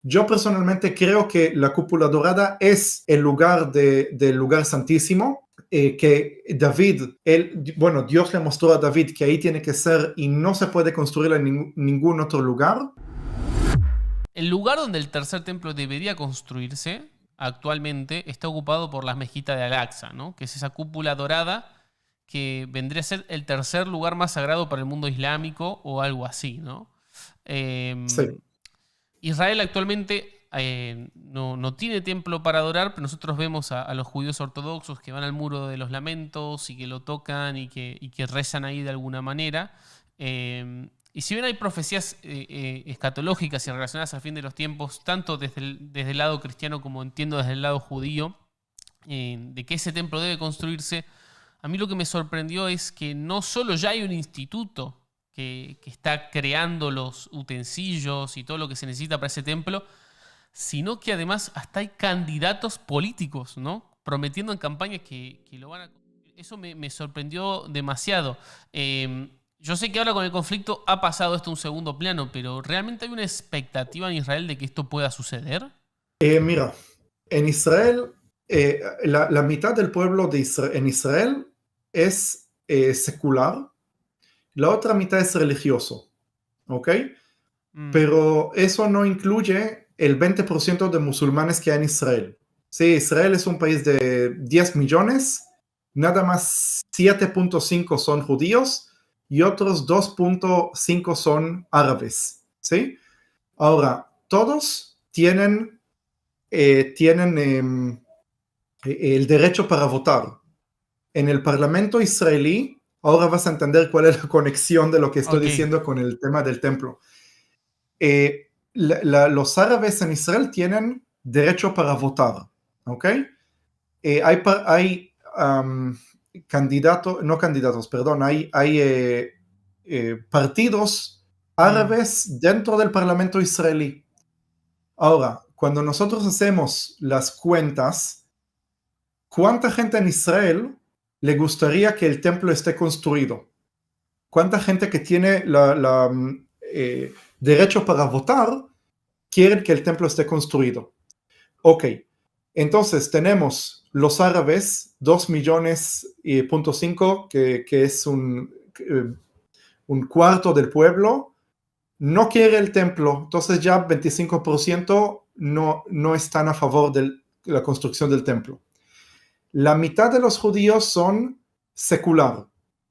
Yo personalmente creo que la cúpula dorada es el lugar del lugar santísimo, que David, Dios le mostró a David que ahí tiene que ser y no se puede construir en ningún otro lugar. El lugar donde el tercer templo debería construirse actualmente está ocupado por las mezquitas de Al-Aqsa, ¿no? Que es esa cúpula dorada que vendría a ser el tercer lugar más sagrado para el mundo islámico o algo así, ¿no? Sí. Israel actualmente no tiene templo para adorar, pero nosotros vemos a los judíos ortodoxos que van al muro de los lamentos y que lo tocan y que rezan ahí de alguna manera. Y si bien hay profecías escatológicas y relacionadas al fin de los tiempos, tanto desde el lado cristiano como entiendo desde el lado judío, de que ese templo debe construirse, a mí lo que me sorprendió es que no solo ya hay un instituto que está creando los utensilios y todo lo que se necesita para ese templo, sino que además hasta hay candidatos políticos, ¿no? Prometiendo en campaña que lo van a construir. Eso me sorprendió demasiado. Yo sé que ahora con el conflicto ha pasado esto a un segundo plano, pero ¿realmente hay una expectativa en Israel de que esto pueda suceder? Mira, en Israel, la mitad del pueblo en Israel es secular, la otra mitad es religioso, ¿ok? Pero eso no incluye el 20% de musulmanes que hay en Israel. Sí, Israel es un país de 10 millones, nada más 7.5 son judíos y otros 2.5 son árabes, ¿sí? Ahora, todos tienen el derecho para votar. En el Parlamento israelí, ahora vas a entender cuál es la conexión de lo que estoy Ok. diciendo con el tema del templo. Los árabes en Israel tienen derecho para votar, ¿ok? Hay partidos Mm, árabes dentro del Parlamento israelí. Ahora, cuando nosotros hacemos las cuentas, ¿cuánta gente en Israel le gustaría que el templo esté construido? ¿Cuánta gente que tiene derecho para votar quieren que el templo esté construido? Ok, entonces tenemos los árabes, 2 millones y punto 5, que es un cuarto del pueblo, no quiere el templo, entonces ya 25% no están a favor de la construcción del templo. La mitad de los judíos son secular.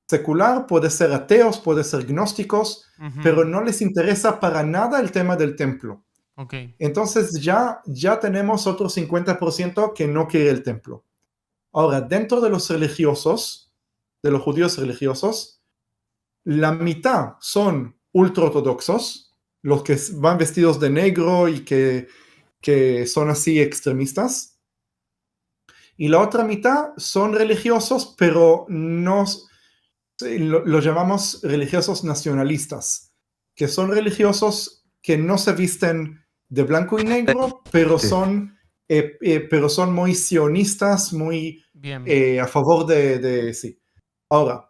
Secular puede ser ateos, puede ser gnósticos, ujú. pero no les interesa para nada el tema del templo. Ok. Entonces ya tenemos otro 50% que no quiere el templo. Ahora, dentro de los religiosos, de los judíos religiosos, la mitad son ultraortodoxos, los que van vestidos de negro y que son así extremistas. Y la otra mitad son religiosos, pero no lo llamamos religiosos nacionalistas, que son religiosos que no se visten de blanco y negro, pero son muy sionistas, muy Bien. a favor sí. Ahora,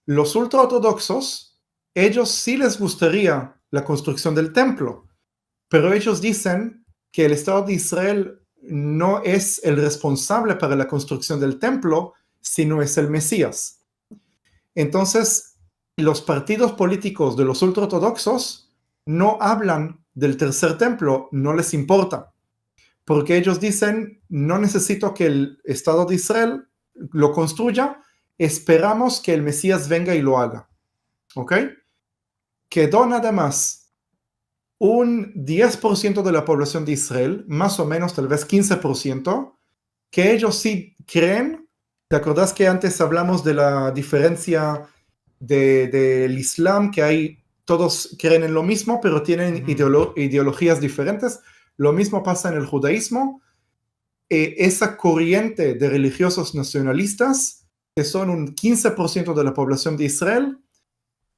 los ultraortodoxos, ellos sí les gustaría la construcción del templo, pero ellos dicen que el Estado de Israel no es el responsable para la construcción del templo, sino es el Mesías. Entonces, los partidos políticos de los ultraortodoxos no hablan del tercer templo, no les importa, porque ellos dicen, no necesito que el Estado de Israel lo construya, esperamos que el Mesías venga y lo haga. ¿Ok? Quedó nada más un 10% de la población de Israel, más o menos tal vez 15%, que ellos sí creen. ¿Te acordás que antes hablamos de la diferencia del Islam, que hay, todos creen en lo mismo, pero tienen Ujú. ideologías diferentes? Lo mismo pasa en el judaísmo. Esa corriente de religiosos nacionalistas, que son un 15% de la población de Israel,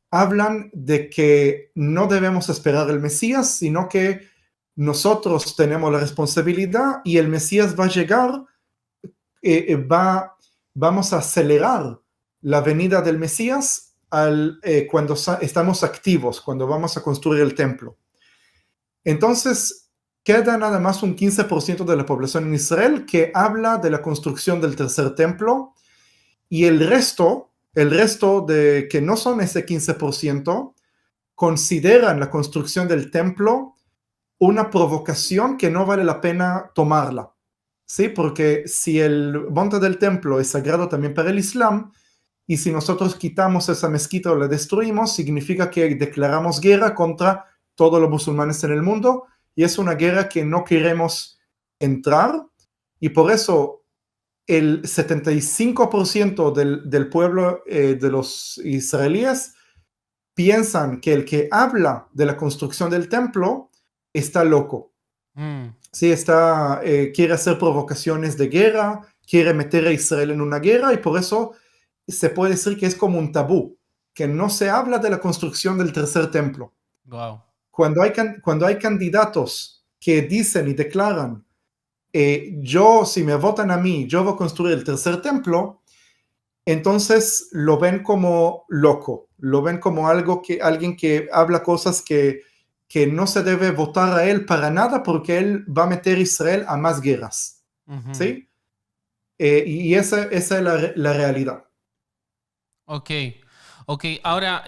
hablan de que no debemos esperar el Mesías, sino que nosotros tenemos la responsabilidad y el Mesías va a llegar, vamos a acelerar la venida del Mesías cuando estamos activos, cuando vamos a construir el templo. Entonces, queda nada más un 15% de la población en Israel que habla de la construcción del tercer templo, y el resto de que no son ese 15%, consideran la construcción del templo una provocación que no vale la pena tomarla. ¿Sí? Porque si el monte del templo es sagrado también para el Islam, y si nosotros quitamos esa mezquita o la destruimos, significa que declaramos guerra contra todos los musulmanes en el mundo, y es una guerra que no queremos entrar, y por eso el 75% del pueblo de los israelíes piensan que el que habla de la construcción del templo está loco. Sí, quiere hacer provocaciones de guerra, quiere meter a Israel en una guerra, y por eso se puede decir que es como un tabú, que no se habla de la construcción del tercer templo. Wow. Cuando hay candidatos que dicen y declaran, si me votan a mí, yo voy a construir el tercer templo, entonces lo ven como loco, lo ven como alguien que habla cosas que no se debe votar a él para nada, porque él va a meter a Israel a más guerras. ¿Sí? Y esa es la realidad. Ok, ahora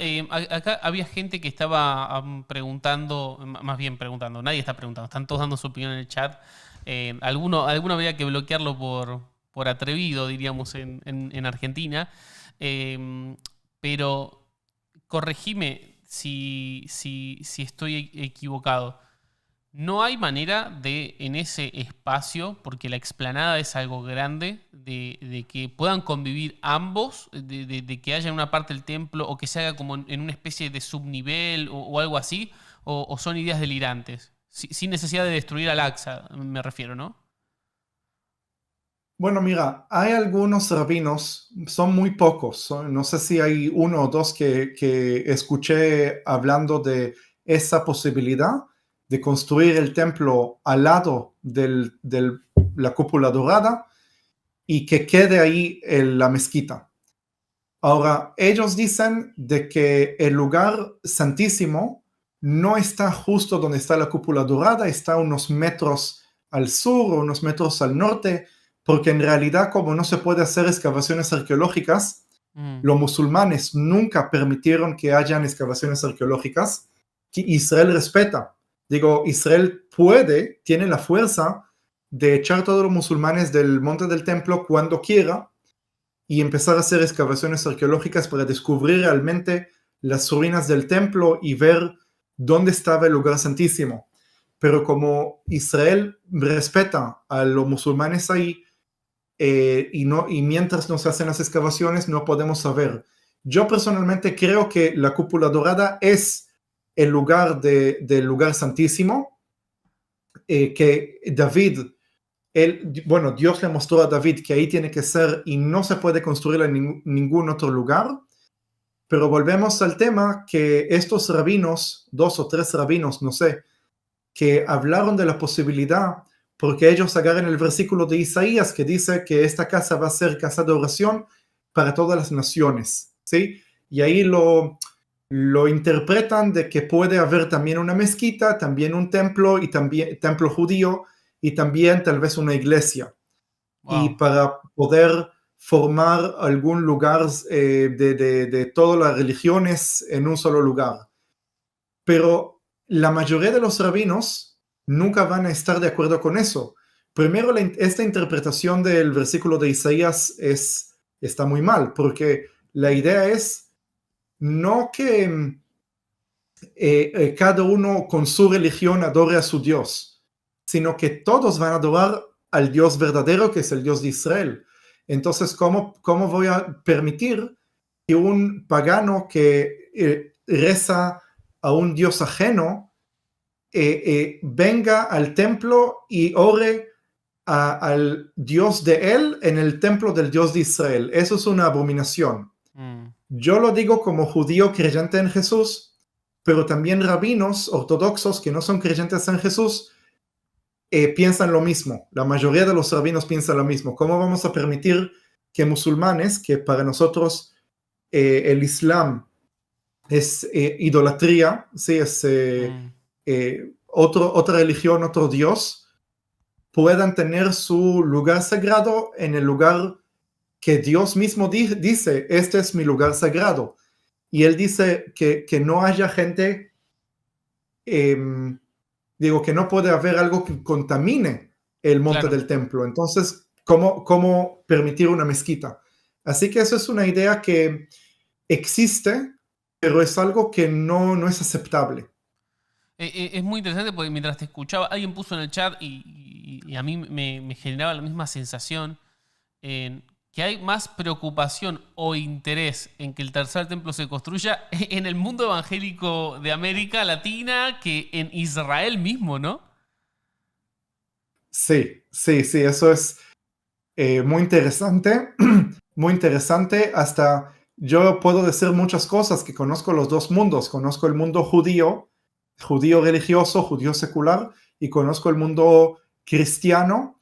acá había gente que estaba preguntando, más bien preguntando, nadie está preguntando, están todos dando su opinión en el chat. Alguno habría que bloquearlo por atrevido, diríamos, en Argentina. Pero corregime si estoy equivocado. No hay manera de, en ese espacio, porque la explanada es algo grande, de que puedan convivir ambos, de que haya en una parte del templo o que se haga como en una especie de subnivel o algo así, o son ideas delirantes, sin necesidad de destruir al Aqsa, me refiero, ¿no? Bueno, mira, hay algunos rabinos, son muy pocos, no sé si hay uno o dos que escuché hablando de esa posibilidad de construir el templo al lado de la cúpula dorada y que quede ahí la mezquita. Ahora, ellos dicen de que el lugar santísimo no está justo donde está la cúpula dorada, está unos metros al sur o unos metros al norte, porque en realidad, como no se puede hacer excavaciones arqueológicas, los musulmanes nunca permitieron que hayan excavaciones arqueológicas, que Israel respeta. Digo, Israel tiene la fuerza de echar a todos los musulmanes del monte del templo cuando quiera y empezar a hacer excavaciones arqueológicas para descubrir realmente las ruinas del templo y ver dónde estaba el lugar santísimo. Pero como Israel respeta a los musulmanes ahí, y mientras no se hacen las excavaciones no podemos saber. Yo personalmente creo que la cúpula dorada es el lugar del lugar santísimo, que David, Dios le mostró a David que ahí tiene que ser y no se puede construir en ningún otro lugar. Pero volvemos al tema que estos rabinos, 2 o 3 rabinos, no sé, que hablaron de la posibilidad, porque ellos agarran el versículo de Isaías que dice que esta casa va a ser casa de oración para todas las naciones, ¿sí? Y ahí lo interpretan de que puede haber también una mezquita, también un templo, y también templo judío, y también tal vez una iglesia. Wow. Y para poder formar algún lugar de todas las religiones en un solo lugar. Pero la mayoría de los rabinos nunca van a estar de acuerdo con eso. Primero, esta interpretación del versículo de Isaías está muy mal, porque la idea es no que cada uno con su religión adore a su Dios, sino que todos van a adorar al Dios verdadero, que es el Dios de Israel. Entonces, ¿cómo voy a permitir que un pagano que reza a un Dios ajeno venga al templo y ore al Dios de él en el templo del Dios de Israel? Eso es una abominación. Yo lo digo como judío creyente en Jesús, pero también rabinos ortodoxos que no son creyentes en Jesús piensan lo mismo. La mayoría de los rabinos piensan lo mismo. ¿Cómo vamos a permitir que musulmanes, que para nosotros el Islam es idolatría, ¿sí? Es otra religión, otro Dios, puedan tener su lugar sagrado en el lugar que Dios mismo dice, este es mi lugar sagrado. Y él dice que no haya gente, que no puede haber algo que contamine el monte del templo. Entonces, ¿cómo permitir una mezquita? Así que eso es una idea que existe, pero es algo que no es aceptable. Es muy interesante porque mientras te escuchaba, alguien puso en el chat y a mí me generaba la misma sensación, que hay más preocupación o interés en que el tercer templo se construya en el mundo evangélico de América Latina que en Israel mismo, ¿no? Sí, eso es muy interesante, muy interesante. Hasta yo puedo decir muchas cosas, que conozco los dos mundos. Conozco el mundo judío religioso, judío secular, y conozco el mundo cristiano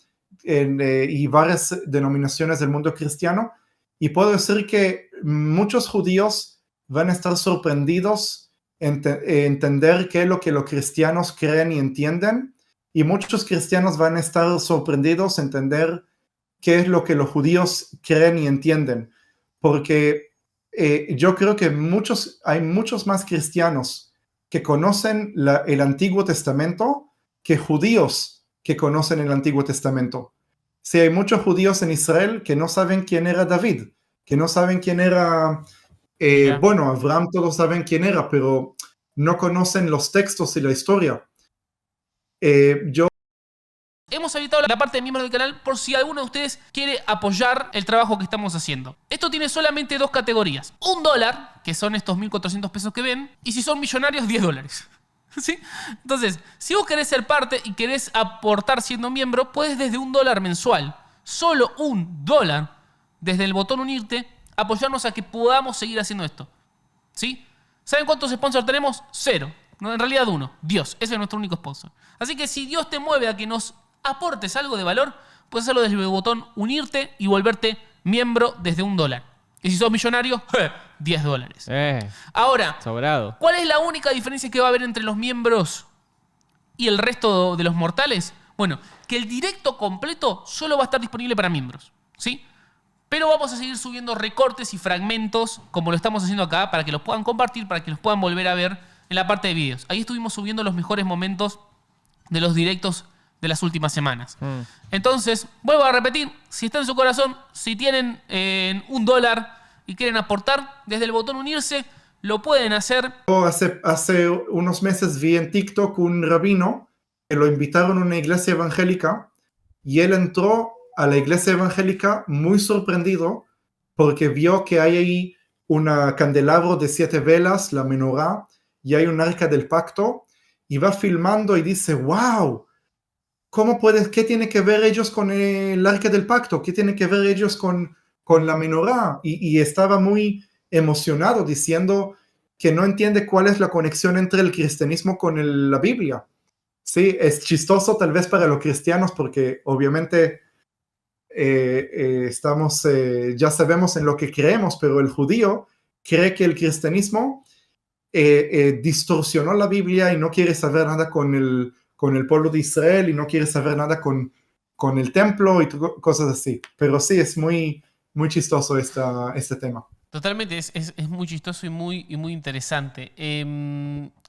y varias denominaciones del mundo cristiano. Y puedo decir que muchos judíos van a estar sorprendidos entender qué es lo que los cristianos creen y entienden. Y muchos cristianos van a estar sorprendidos entender qué es lo que los judíos creen y entienden. Porque yo creo que hay muchos más cristianos que conocen el Antiguo Testamento que judíos que conocen el Antiguo Testamento. Sí, hay muchos judíos en Israel que no saben quién era David, que no saben quién era, bueno, Abraham todos saben quién era, pero no conocen los textos y la historia. Hemos habilitado la parte de miembros del canal por si alguno de ustedes quiere apoyar el trabajo que estamos haciendo. Esto tiene solamente dos categorías. $1, que son estos 1.400 pesos que ven, y si son millonarios, $10. ¿Sí? Entonces, si vos querés ser parte y querés aportar siendo miembro, puedes desde $1 mensual, solo $1, desde el botón unirte, apoyarnos a que podamos seguir haciendo esto. ¿Sí? ¿Saben cuántos sponsors tenemos? 0. No, en realidad 1. Dios. Ese es nuestro único sponsor. Así que si Dios te mueve a que nos aportes algo de valor, puedes hacerlo desde el botón unirte y volverte miembro desde $1. Y si sos millonario, $10. Ahora, sobrado. ¿Cuál es la única diferencia que va a haber entre los miembros y el resto de los mortales? Bueno, que el directo completo solo va a estar disponible para miembros, ¿sí? Pero vamos a seguir subiendo recortes y fragmentos, como lo estamos haciendo acá, para que los puedan compartir, para que los puedan volver a ver en la parte de videos. Ahí estuvimos subiendo los mejores momentos de los directos de las últimas semanas. Entonces, vuelvo a repetir, si está en su corazón, si tienen $1 y quieren aportar, desde el botón unirse, lo pueden hacer. Hace unos meses vi en TikTok un rabino que lo invitaron a una iglesia evangélica y él entró a la iglesia evangélica muy sorprendido porque vio que hay ahí un candelabro de 7 velas, la menorá, y hay un arca del pacto, y va filmando y dice, wow, ¿qué tiene que ver ellos con el arca del pacto? ¿Qué tiene que ver ellos con la menorá? Y estaba muy emocionado diciendo que no entiende cuál es la conexión entre el cristianismo con la Biblia. Sí, es chistoso tal vez para los cristianos porque obviamente ya sabemos en lo que creemos, pero el judío cree que el cristianismo distorsionó la Biblia y no quiere saber nada con el pueblo de Israel y no quiere saber nada con el templo y cosas así. Pero sí, es muy, muy chistoso este tema. Totalmente, es muy chistoso y muy interesante.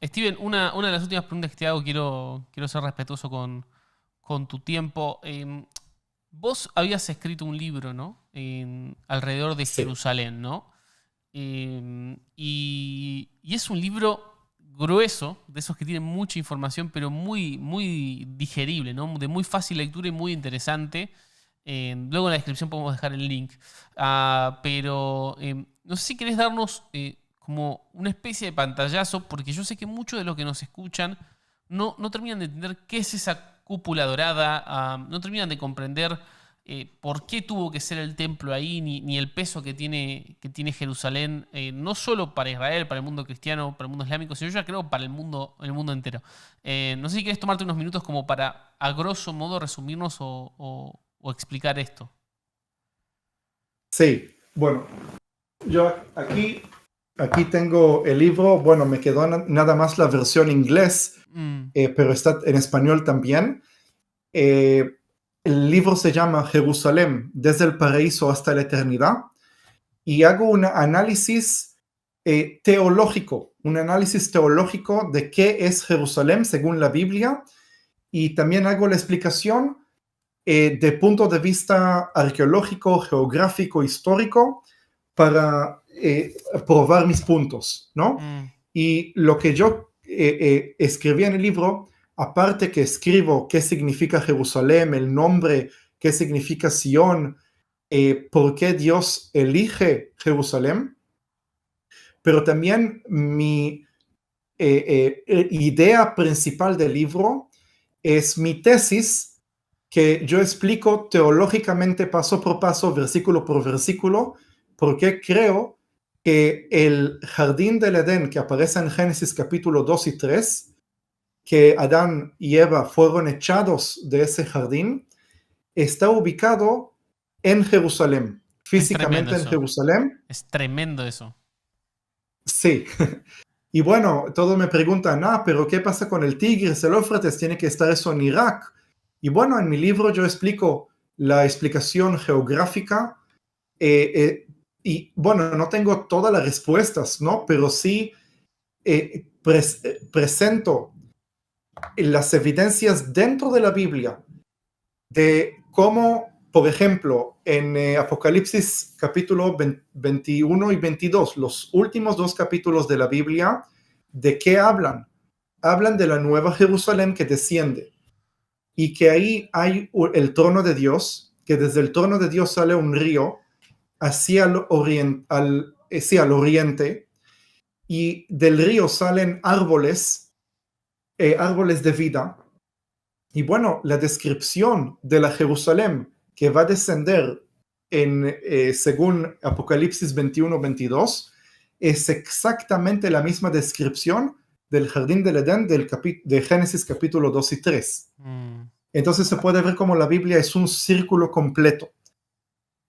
Steven, una de las últimas preguntas que te hago, quiero ser respetuoso con tu tiempo. Vos habías escrito un libro, ¿no? Alrededor de Jerusalén, ¿no? Y es un libro grueso, de esos que tienen mucha información, pero muy, muy digerible, ¿no? De muy fácil lectura y muy interesante. Luego en la descripción podemos dejar el link. Pero no sé si querés darnos como una especie de pantallazo, porque yo sé que muchos de los que nos escuchan no terminan de entender qué es esa cúpula dorada, no terminan de comprender por qué tuvo que ser el templo ahí, ni el peso que tiene Jerusalén, no solo para Israel, para el mundo cristiano, para el mundo islámico, sino yo creo para el mundo entero. No sé si quieres tomarte unos minutos como para, a grosso modo, resumirnos o explicar esto. Sí, bueno, yo aquí aquí tengo el libro, bueno, me quedó nada más la versión inglés, pero está en español también. El libro se llama Jerusalén, desde el paraíso hasta la eternidad, y hago un análisis teológico de qué es Jerusalén según la Biblia, y también hago la explicación de punto de vista arqueológico, geográfico, histórico, para probar mis puntos, ¿no? Y lo que yo escribí en el libro, aparte que escribo qué significa Jerusalén, el nombre, qué significa Sion, por qué Dios elige Jerusalén, pero también mi idea principal del libro es mi tesis, que yo explico teológicamente paso por paso, versículo por versículo, porque creo que el jardín del Edén que aparece en Génesis capítulo 2 y 3, que Adán y Eva fueron echados de ese jardín, está ubicado en Jerusalén, físicamente en Jerusalén. Es tremendo eso. Sí. Y bueno, todos me preguntan, pero ¿qué pasa con el Tigris, el Éufrates? ¿Tiene que estar eso en Irak? Y bueno, en mi libro yo explico la explicación geográfica, y bueno, no tengo todas las respuestas, ¿no? Pero sí presento las evidencias dentro de la Biblia de cómo, por ejemplo, en Apocalipsis capítulo 21 y 22, los últimos dos capítulos de la Biblia, ¿de qué hablan? Hablan de la nueva Jerusalén que desciende, y que ahí hay el trono de Dios, que desde el trono de Dios sale un río hacia el oriente, y del río salen árboles de vida. Y bueno, la descripción de la Jerusalén que va a descender según Apocalipsis 21-22 es exactamente la misma descripción del jardín del Edén de Génesis capítulo 2 y 3. Entonces se puede ver cómo la Biblia es un círculo completo.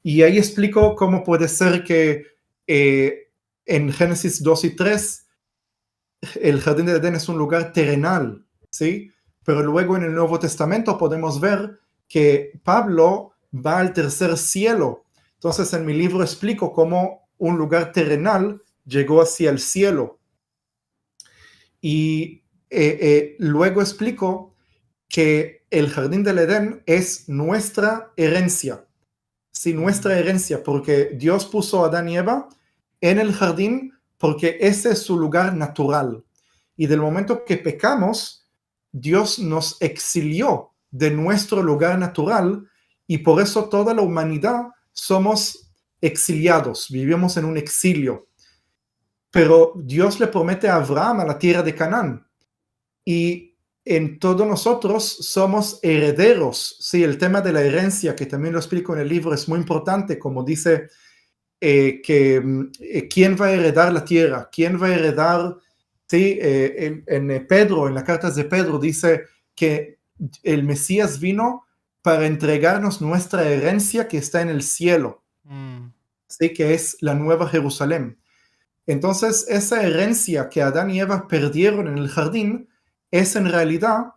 Y ahí explico cómo puede ser que en Génesis 2 y 3 el jardín del Edén es un lugar terrenal, ¿sí? Pero luego en el Nuevo Testamento podemos ver que Pablo va al tercer cielo. Entonces en mi libro explico cómo un lugar terrenal llegó hacia el cielo. Y luego explico que el jardín del Edén es nuestra herencia. Sí, nuestra herencia, porque Dios puso a Adán y Eva en el jardín porque ese es su lugar natural. Y del momento que pecamos, Dios nos exilió de nuestro lugar natural, y por eso toda la humanidad somos exiliados, vivimos en un exilio. Pero Dios le promete a Abraham a la tierra de Canaán, y en todos nosotros somos herederos. Sí, el tema de la herencia, que también lo explico en el libro, es muy importante, como dice quién va a heredar la tierra, quién va a heredar. Sí, en Pedro, en las cartas de Pedro, dice que el Mesías vino para entregarnos nuestra herencia que está en el cielo, sí, que es la nueva Jerusalén. Entonces, esa herencia que Adán y Eva perdieron en el jardín es en realidad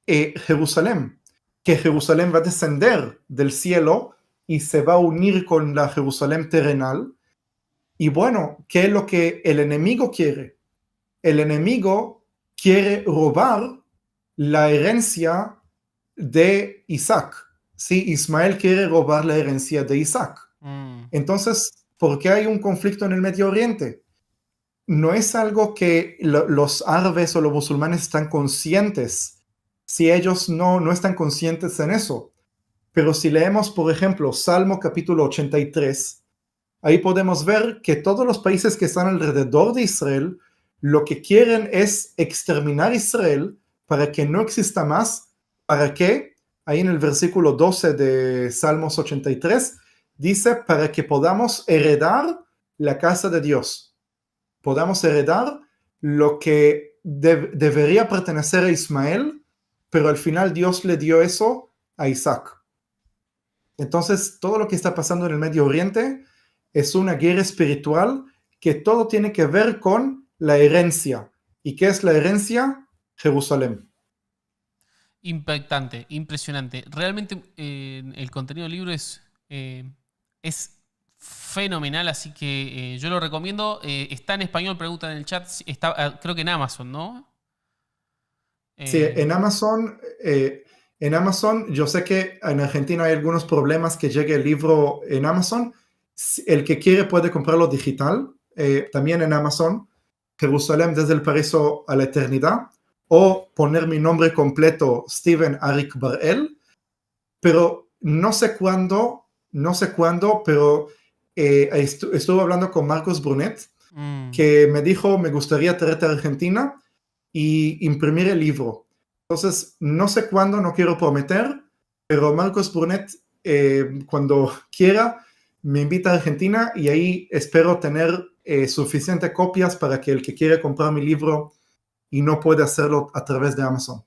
Jerusalén, que Jerusalén va a descender del cielo y se va a unir con la Jerusalén terrenal. Y bueno, ¿qué es lo que el enemigo quiere? El enemigo quiere robar la herencia de Isaac. Sí, Ismael quiere robar la herencia de Isaac. Entonces, ¿por qué hay un conflicto en el Medio Oriente? No es algo que los árabes o los musulmanes están conscientes, si ellos no están conscientes en eso. Pero si leemos, por ejemplo, Salmo capítulo 83, ahí podemos ver que todos los países que están alrededor de Israel lo que quieren es exterminar a Israel para que no exista más. ¿Para qué? Ahí en el versículo 12 de Salmos 83 dice, para que podamos heredar la casa de Dios. Podamos heredar lo que debería pertenecer a Ismael, pero al final Dios le dio eso a Isaac. Entonces, todo lo que está pasando en el Medio Oriente es una guerra espiritual que todo tiene que ver con la herencia. ¿Y qué es la herencia? Jerusalén. Impactante, impresionante. Realmente el contenido del libro es fenomenal, así que yo lo recomiendo. Está en español, preguntan en el chat. Está, creo que en Amazon, ¿no? Sí, en Amazon, yo sé que en Argentina hay algunos problemas que llegue el libro en Amazon. El que quiere puede comprarlo digital, también en Amazon, Jerusalén desde el paraíso a la eternidad, o poner mi nombre completo, Steven Arik Bar-El, pero no sé cuándo, pero estuve hablando con Marcos Brunet, que me dijo, me gustaría traerte a Argentina y imprimir el libro. Entonces, no sé cuándo, no quiero prometer, pero Marcos Brunet, cuando quiera, me invita a Argentina y ahí espero tener suficientes copias para que el que quiera comprar mi libro y no puede hacerlo a través de Amazon.